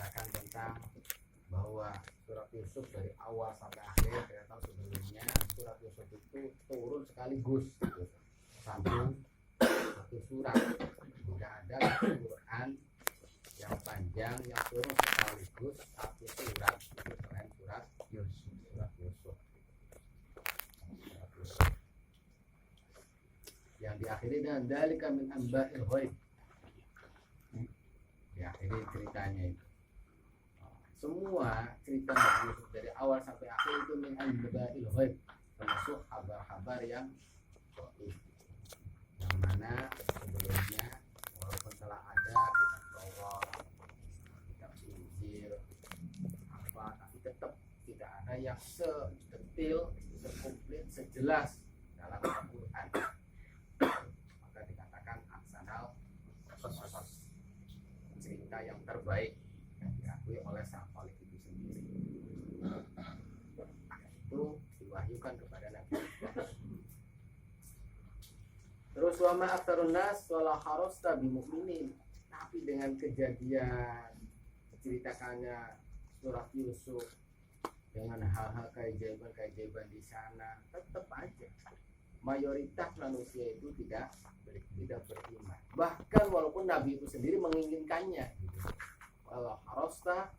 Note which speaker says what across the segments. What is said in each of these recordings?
Speaker 1: menceritakan tentang bahwa surat Yusuf dari awal sampai akhir. Kita tahu sebelumnya surat Yusuf itu turun sekaligus gitu. Satu surat, tidak ada Al-Quran yang panjang yang turun sekaligus satu surat itu selain surat Yusuf. Yang diakhiri dengan dzalika min amba'il ghaib. Diakhiri ceritanya itu. Semua cerita Nabi Yusuf dari awal sampai akhir itu min amba'il ghaib, termasuk kabar-kabar yang gaib. Yang mana sebelumnya walaupun telah ada kitab Taurat, kitab Injil, tapi tetap tidak ada yang sedetail, sekomplit, sejelas dalam Al-Quran. Maka dikatakan aksanal qasas, cerita yang terbaik yang diakui oleh sang Khalik itu sendiri. Itu diwahyukan kepada Nabi. Terus wa ma aktsarun nas wala harasta bimu'minin. Tapi dengan kejadian diceritakannya surat Yusuf dengan hal-hal keajaiban di sana, tetap aja mayoritas manusia itu tidak beriman. Bahkan walaupun Nabi itu sendiri menginginkannya, wala harasta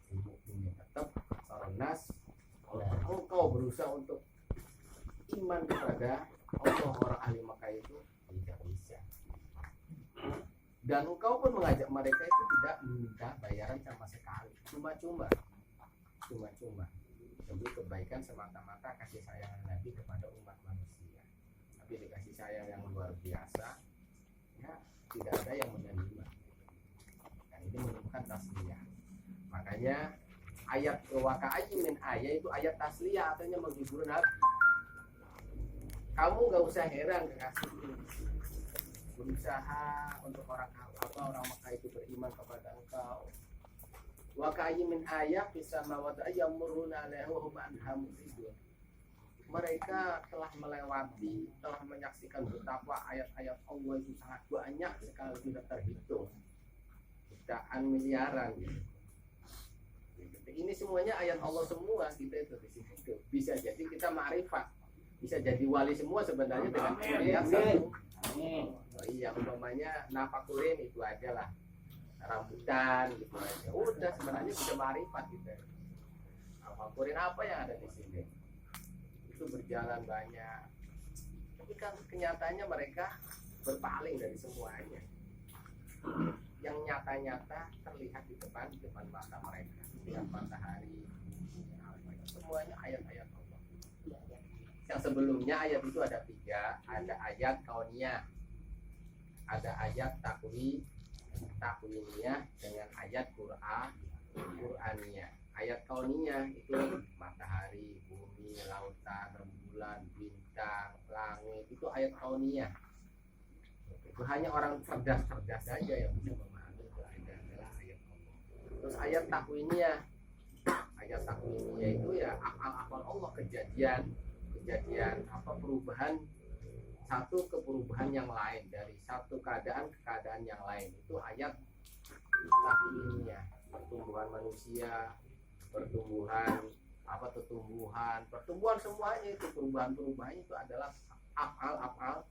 Speaker 1: bimu'minin, tetap aktsarun nas, walaupun engkau berusaha untuk iman kepada Allah, orang ahli Makkah itu tidak bisa. Dan engkau pun mengajak mereka itu tidak meminta bayaran sama sekali, cuma-cuma demi kebaikan semata-mata kasih sayang Nabi kepada umat manusia. Tapi dikasih sayang yang luar biasa, ya tidak ada yang menerima. Dan ini menunjukkan tasliyah. Makanya ayat waka'ayyin min ayat itu ayat tasliyah, artinya menghibur Nabi. Kamu gak usah heran kekasihku, berusaha untuk orang Makkah itu beriman kepada engkau. Wa ka'ayyin min ayat fis samawati yamurruna 'alaiha wa hum anha mu'ridun. Mereka telah melewati, telah menyaksikan betapa ayat-ayat Allah itu sangat banyak sekali, tidak terhitung, jutaan miliaran gitu. Ini semuanya ayat Allah semua, kita itu di situ. Bisa jadi kita ma'rifat, bisa jadi wali semua sebenarnya dengan ayat satu. Oh iya, umpamanya nafakurin itu aja lah, rambutan gitu aja. Udah sebenarnya bisa ma'rifat gitu. Nafakurin apa yang ada di sini? Itu berjalan banyak. Tapi kan kenyataannya mereka berpaling dari semuanya. Yang nyata-nyata terlihat di depan mata mereka. Lihat matahari, semuanya ayat-ayat Allah. Yang sebelumnya ayat itu ada 3, ada ayat kauniyah, ada ayat takwiniyah dengan ayat Qur'aniyah. Ayat kauniyah itu matahari, bumi, lautan, rembulan, bintang, langit, itu ayat kauniyah. Itu hanya orang cerdas-cerdas saja yang bisa memahami itu adalah ayat Allah. Terus ayat takwiniyah itu ya akal Allah, kejadian perubahan satu ke perubahan yang lain, dari satu keadaan ke keadaan yang lain. Itu ayat takwiniyah, pertumbuhan manusia, pertumbuhan semuanya itu perubahan itu adalah afal Allah.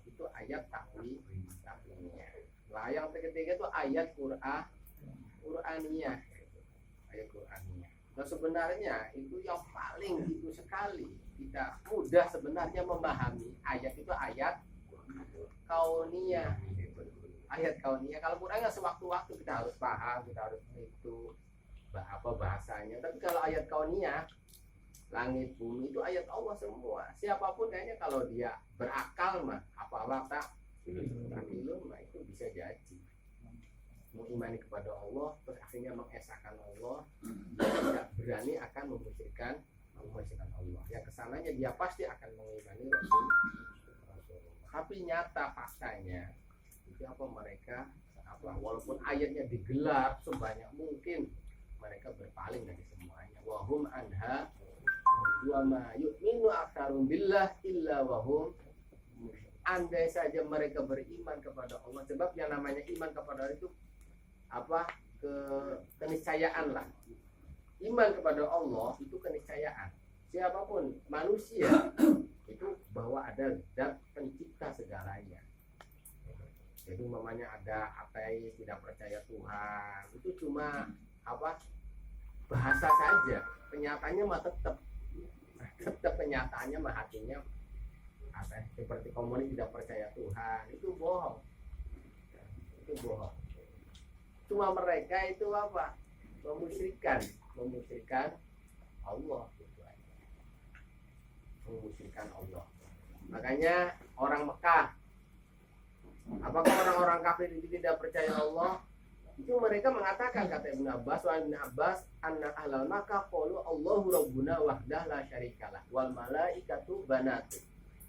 Speaker 1: Itu ayat takwiniyah. Lah yang ketiga itu ayat Qur'aniyah. Ayat Qur'aniyah. Nah sebenarnya itu yang paling itu sekali kita mudah sebenarnya memahami ayat itu ayat kauniyah. Ayat kauniyah. Kalau Qur'an nggak sewaktu-waktu kita harus paham, kita harus itu apa bahasanya. Tapi kalau ayat kauniyah, langit bumi itu ayat Allah semua. Siapapun kayaknya kalau dia berakal mah apa takilun mah itu bisa jadi mengimani kepada Allah, terus akhirnya mengesahkan Allah, dia tidak berani akan memusyrikan Allah. Ya kesananya dia pasti akan mengimani Rasulullah. Tapi nyata faktanya itu mereka walaupun ayatnya digelar sebanyak mungkin, mereka berpaling dari semuanya. Wahum anha wa ma yu'minu aktsarum billah illa wahum. Andai saja mereka beriman kepada Allah, sebab yang namanya iman kepada Allah itu keniscayaan lah. Iman kepada Allah itu keniscayaan. Siapapun manusia itu bahwa ada zat pencipta segalanya. Jadi umpamanya ada ateis tidak percaya Tuhan, itu cuma apa? Bahasa saja. Kenyataannya mah tetap kenyataannya mah hatinya apa? Seperti komunis tidak percaya Tuhan, itu bohong. Itu bohong. Cuma mereka itu apa? Memusyrikan Allah gitu aja. Memusyrikan Allah. Makanya orang Mekah, apakah orang-orang kafir itu tidak percaya Allah? Itu mereka mengatakan, kata Ibnu Abbas, anna ahlal Makkah qalu Allahu rabbuna wahdah la syarikalah wal malaikatu banatu.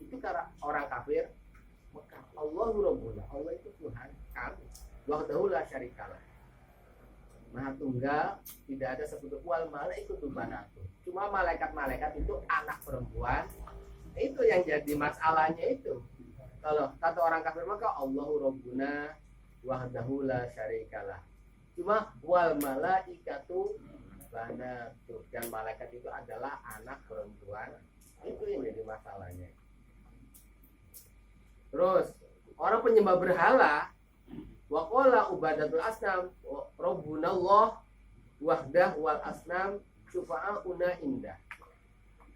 Speaker 1: Itu karena orang kafir Mekah, Allahu rabbuna, Allah itu Tuhan kami, wahdahu la syarikalah, Maha Tunggal, tidak ada sekutu, wal malaikatu banatu. Cuma malaikat-malaikat itu anak perempuan. Itu yang jadi masalahnya itu. Kalau kata orang kafir maka Allahu rabbuna wahdahu la syarikalah. Cuma wal malaikatu banatu, dan malaikat itu adalah anak perempuan. Itu yang jadi masalahnya. Terus orang penyembah berhala, wa qala ubadatul asnam rabbuna Allah wahdah wal asnam syufa'una indah.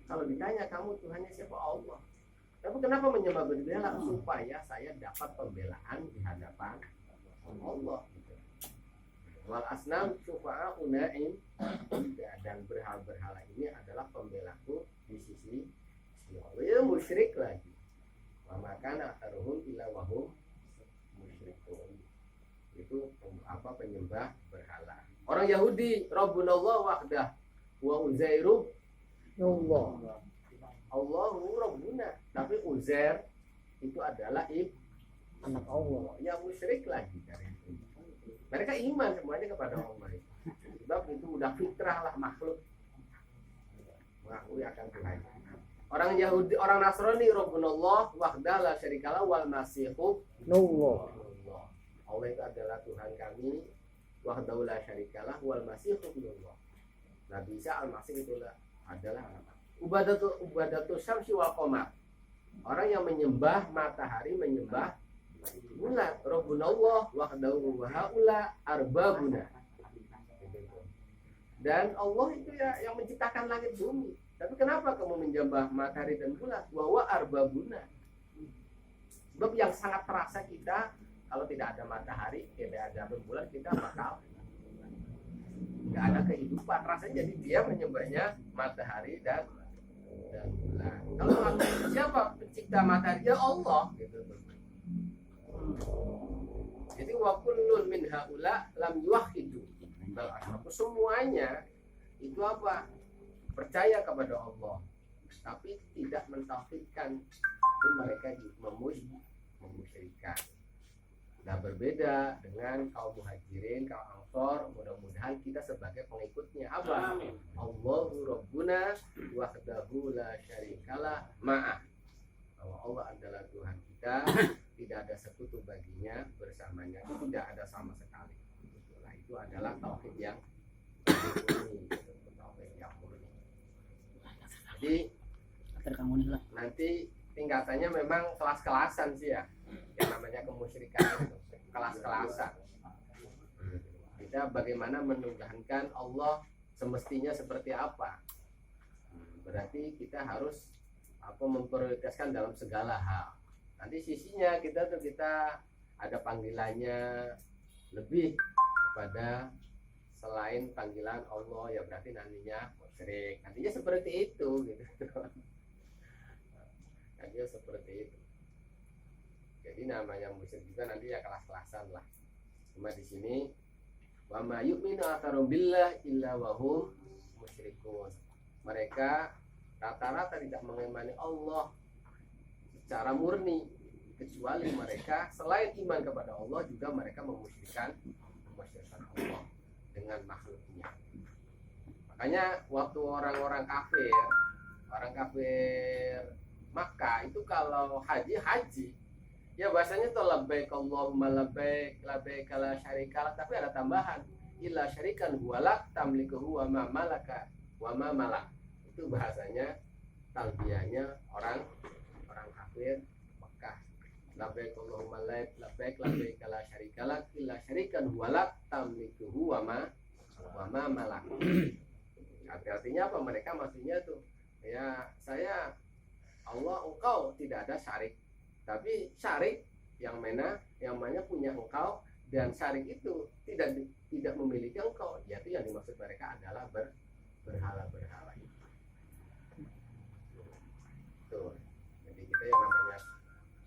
Speaker 1: Kalau ditanya kamu Tuhannya siapa? Allah. Tapi kenapa menyembah berhala? Supaya saya dapat pembelaan di hadapan Allah. Wal asnam syufa'una indah, dan berhala-berhala ini adalah pembelaku di sisi Allah. Ya musyrik lagi. Wa makana aktaruhum illa wahum musyrikun. Itu apa? Penyembah berhala. Orang Yahudi Rabbunallah wahdah wa Uzairu Allah. Allahu Rabbuna, tapi Uzair itu adalah anak Allah. Ya musyrik lagi dari itu. Mereka iman semuanya kepada Allah. Sebab itu udah fitrah lah makhluk mengakui akan Tuhan. Orang Yahudi, orang Nasrani Rabbunallah wahdah la syarikalah wal masihu Allah. Allah itu adalah Tuhan kami, wahdahu la syarikalah wal masihu Allah. Nabi Isa al-Masih itu adalah ubadatu syamsi wal qamar. Orang yang menyembah matahari, menyembah bulan. Rabbunallah wahdahu wa haula arbabuna. Dan Allah itu ya yang menciptakan langit bumi. Tapi kenapa kamu menyembah matahari dan bulan? Wa wa arbabuna. Sebab yang sangat terasa kita kalau tidak ada matahari, tidak ada bulan, kita bakal nggak ada kehidupan. Rasanya jadi dia menyembahnya matahari dan bulan. Kalau siapa pencipta matahari? Ya Allah gitu. Jadi wa kullun min haula lam yuwahhidu. Semuanya itu apa? Percaya kepada Allah, tapi tidak mentauhidkan. Itu mereka memusyrikan. Nah, berbeda dengan kaum muhajirin, kaum ansor. Mudah-mudahan kita sebagai pengikutnya apa? Allahu Rabbuna wahdahu la syarikalah ma'ah. Bahwa Allah adalah Tuhan kita, tidak ada sekutu baginya, bersamanya tidak ada sama sekali. Nah, itu adalah tauhid yang murni. Tauhid yang murni. Jadi nanti tingkatannya memang kelas-kelasan sih ya. Yang namanya kemusyrikan itu kelas-kelasan. Kita bagaimana menuhankan Allah semestinya seperti apa? Berarti kita harus memprioritaskan dalam segala hal. Nanti sisinya kita ada panggilannya lebih kepada selain panggilan Allah, ya berarti nantinya musyrik. Nantinya seperti itu gitu. Nantinya seperti itu. Jadi namanya musyrik juga nanti ya kelas-kelasan lah. Cuma di sini wa ma yu'minu aktsaruhum billah illa wa hum musyrikun. Mereka rata-rata tidak mengimani Allah secara murni, kecuali mereka selain iman kepada Allah juga mereka memusyrikkan Allah dengan makhluknya. Makanya waktu orang kafir Makkah itu kalau haji ya bahasanya tuh labbaik Allahumma labbaik la syarikalah, tapi ada tambahan illa syarikan huwalak tamlikuhu wa ma malaka wa ma malak. Itu bahasanya talbiyahnya orang kafir Mekah. Labbaik Allahumma labbaik labbaik la syarikalak illa syarikan huwalak tamlikuhu wa ma malak. Artinya apa? Mereka maksudnya tuh ya saya Allah engkau tidak ada syarik, tapi syarik yang mana punya engkau, dan syarik itu tidak memiliki engkau. Yaitu yang dimaksud mereka adalah berhala-berhala itu. Tuh. Jadi kita yang namanya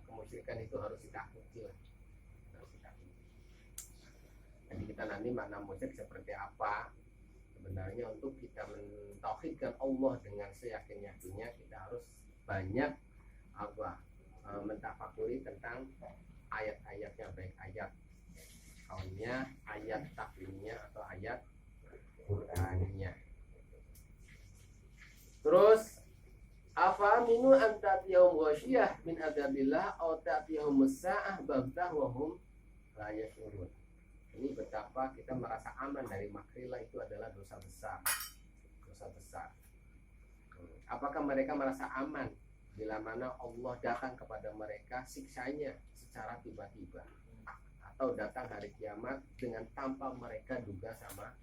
Speaker 1: kemusyrikan itu harus ditakuti lah. Jadi kita nanti makna musyrik seperti apa? Sebenarnya untuk kita mentauhidkan Allah dengan seyakin-yakinnya, kita harus banyak mentafakuri tentang ayat-ayatnya, baik ayat kaunnya, ayat takwinnya, atau ayat Qur'annya. Terus afa minu an ta'tiyahum ghasyiyah min adzabillah aw ta'tiyahum as-sa'ah baghtah wa hum la yash'urun. Ini betapa kita merasa aman dari makrillah itu adalah dosa besar. Apakah mereka merasa aman bila mana Allah datang kepada mereka siksanya secara tiba-tiba, atau datang hari kiamat dengan tanpa mereka duga sama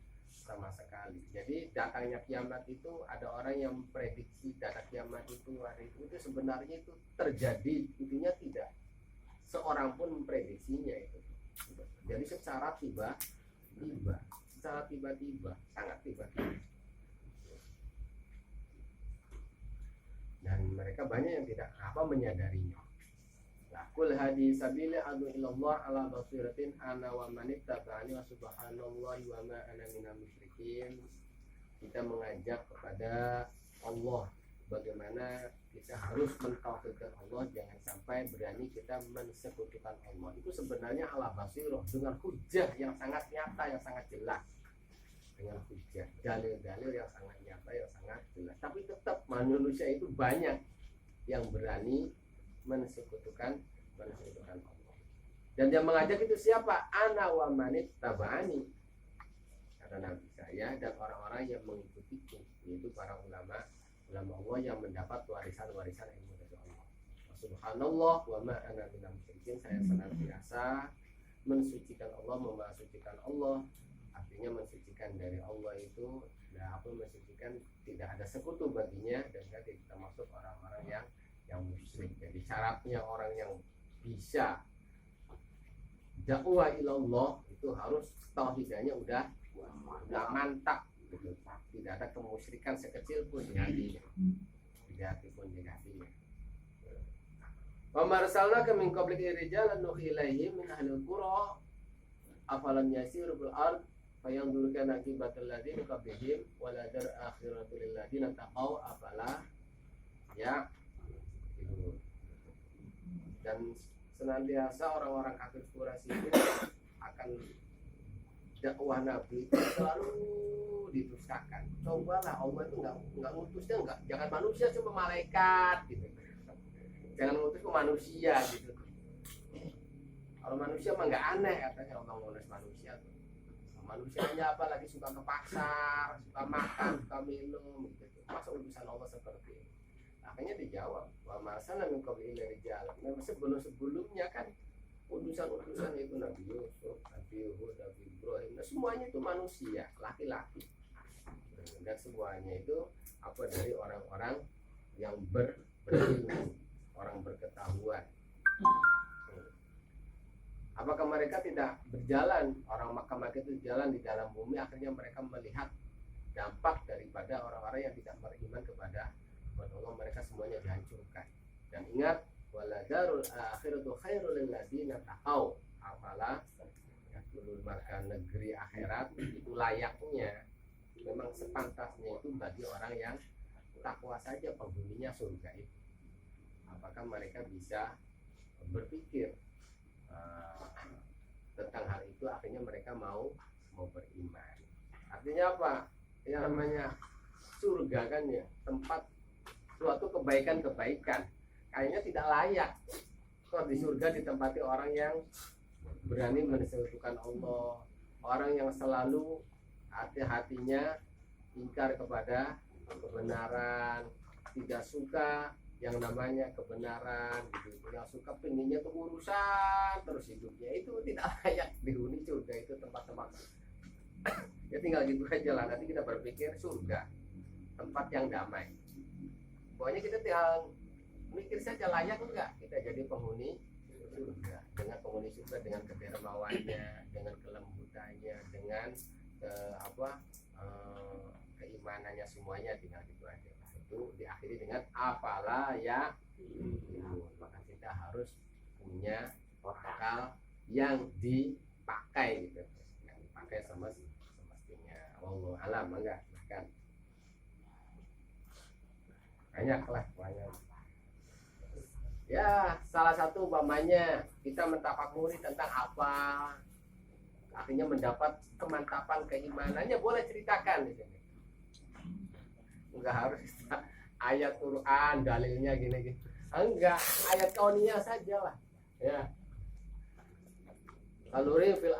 Speaker 1: sekali. Jadi datangnya kiamat itu, ada orang yang memprediksi datang kiamat itu hari itu sebenarnya itu terjadi, intinya tidak seorang pun memprediksinya itu. Jadi secara tiba-tiba, sangat tiba-tiba. Dan mereka banyak yang tidak menyadarinya. Kul hadi sabila adu ilallah ala basiratin ana wa manittaba'ani wa subhanallahi wa ma ana minal musyrikin. Kita mengajak kepada Allah, bagaimana kita harus mentauhidkan Allah, jangan sampai berani kita mensekutukan Allah. Itu sebenarnya ala basirah, dengan hujah yang sangat nyata, yang sangat jelas. Dengan hujah, dalil-dalil yang sangat nyata, yang sangat jelas. Tapi tetap manusia itu banyak yang berani mensekutukan Allah. Dan yang mengajak itu siapa? Ana wa manit tabani, kata Nabi, saya dan orang-orang yang mengikutiku, yaitu para ulama Allah yang mendapat warisan ilmu dari Allah. Subhanallah wa ma ana minal musyrikin. Saya senantiasa mensucikan Allah, memasucikan Allah. Artinya mensucikan dari Allah itu mensucikan, tidak ada sekutu baginya, dan kita masuk orang-orang yang musyrik. Jadi syaratnya orang yang bisa dakwah ilallah itu harus tauhidnya udah mantap gitu. Tidak ada kemusyrikan sekecil pun di hatinya. Wa marsalnaka min qablika rijalan nuhi ilaihim min ahlil qura afalam yasiru bil ard fayanzuru kana akibatal ladzina qablihim wa la dar akhiratu lil ladzina taqaw afala ya. Dan senantiasa orang-orang kafir Quraisy itu akan dakwah Nabi selalu didustakan. Cobalah, Allah itu nggak ngutusnya jangan manusia, cuma malaikat gitu. Jangan ngutus ke manusia gitu. Kalau manusia mah nggak aneh, katanya Allah ngutus manusia tuh. Manusianya apalagi suka ke pasar, suka makan, suka minum gitu. Masa utusan Allah seperti ini? Makanya dijawab, wa marsana min qablika rijal. Memang sebelumnya kan utusan itu Nabi Yusuf, Nabi Hud, Nabi Ibrahim. Nah, semuanya itu manusia, laki-laki. Dan semuanya itu dari orang-orang yang berilmu, orang berketahuan. Apakah mereka tidak berjalan, orang Makkah itu jalan di dalam bumi, akhirnya mereka melihat dampak daripada orang-orang yang tidak beriman kepada Allah, mereka semuanya dihancurkan. Dan ingat, waladarul akhiratu khairul lil ladzina taqau. Apalah yaqulul, maka negeri akhirat itu layaknya, memang sepantasnya itu bagi orang yang takwa saja, penghuninya surga itu. Apakah mereka bisa berpikir tentang hal itu, akhirnya mereka mau beriman. Artinya apa? Yang namanya surga kan ya, tempat suatu kebaikan-kebaikan. Kayaknya tidak layak kalau di surga ditempati orang yang berani mensekutukan Allah, orang yang selalu hati-hatinya ingkar kepada kebenaran, tidak suka yang namanya kebenaran gitu. Yang suka pengennya tuh urusan terus hidupnya, itu tidak layak dihuni surga. Itu tempat-tempat ya tinggal gitu aja lah. Nanti kita berpikir surga tempat yang damai. Pokoknya kita tinggal mikir saja layak enggak kita jadi penghuni surga, dengan penghuni surga, dengan kedermawannya, dengan kelembutannya, dengan keimanannya, semuanya tinggal gitu aja. Itu diakhiri dengan afala ya. Maka kita harus punya akal yang dipakai gitu, yang dipakai semestinya. Wallahu alam. Enggak kan banyak ya. Salah satu umpamanya kita mentafakuri tentang apa, akhirnya mendapat kemantapan keimanannya, boleh ceritakan di sini. Enggak harus ayat Quran dalilnya gini. Enggak, ayat kauniyah saja lah ya. Kalori fil